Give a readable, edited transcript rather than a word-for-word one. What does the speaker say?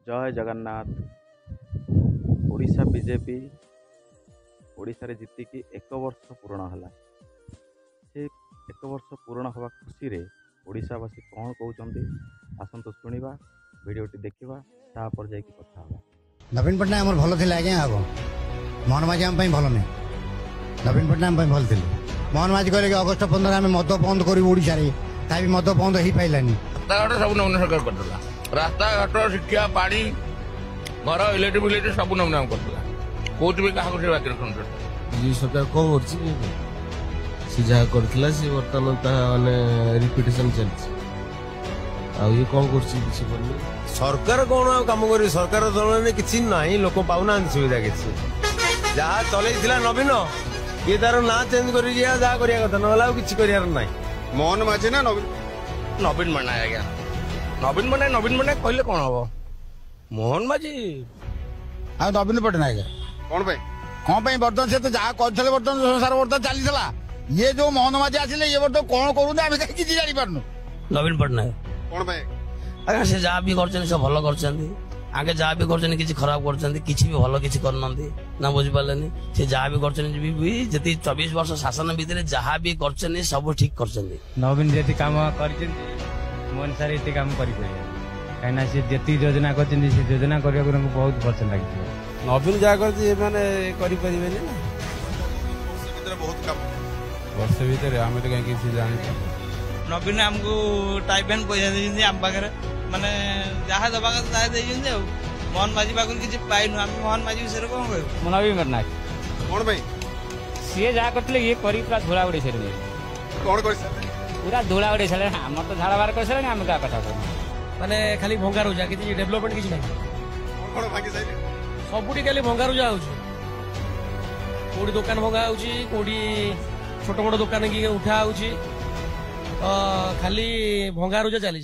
जय जगन्नाथ। ओडिशा बीजेपी ओडिशा रे जीतिकी 1 वर्ष पूर्ण है। से 1 वर्ष पूर्ण हवा खुशी रे ओडिशावासी कौन कहते आसतु शुणा भिडटी देखा तापर जाकि कथा हवा। नवीन पट्टनायक आम भल थे आज्ञा आग मोहन माझी आम भल नहीं। नवीन पट्टनायक भल थे। मोहन माझी कहले कि अगस्ट 15 आम मद बंद करूँ ओडिशा रे भी मद बंद हो पारानी। रास्ता घाट सब नवीन सरकार करदेला। रास्ता घाट शिक्षा पानी घर इलेक्ट्रिक फिलेक्ट्रिक सब नवीन करदेला। कोर्ट भी क्या बाकी रखते सरकार कौन कर जहाँ करथिला से बर्तमान रिपिटेशन चलछि ये कौन कर सरकार कौन काम कर सरकार दल किसी ना लोक पाऊना सुविधा किसी जहाँ चल नवीन ये तार ना चेंज कर कथा ना कि ना मोहन माझी ना नवीन नवीन पट्टनायक आज्ञा नवीन पट्टनायक कहले कौन हम मोहन माझी आ नवीन पट्टनायक कौन कौन बर्तमान से तो जहाँ करते बर्तमान संसार बर्तमान चलीला ये जो मोहन माझी आसिले ये बर्तमान कौन करूँ आम किसी जानी पार्नु। नवीन पट्टनायक कौन आगे से जहाँ भी कर सब भल कर आगे जहाँ भी कर किसी खराब कर किसी भी भल किसी करना ना बुझी पारे से जहाँ भी कर 24 वर्ष शासन भितर जहाँ भी कर सब ठीक कर नवीन जी काम कर मोहन सार ये काम कहीं सी योजना कर योजना करने बहुत वर्ष लगे। नवीन जहाँ कर बहुत कम वर्ष भितर आम तो कहीं जानी नवीन आमको टाइपेन पैसा दे आम पाखे माने जहाँ दबा मोहन माझी पाख किसी पाइन आम मोहन माझी विषय कौन कह नवीन पट्टनायक कौन सी जहाँ करते ये पूरा धूला उड़े सारे कौन कर पूरा धूला उड़े सारे आम तो झाड़ बार कर सारे आम क्या कथा माने खाली भंगार हो जाए किसी डेवलपमेंट किसी ना कौन भागी जाए सबुठी खाली भंगार जा कोड़ी दुकान भंगा कोड़ी छोट मोट दुकान की उठा खाली भंगारुजा चली।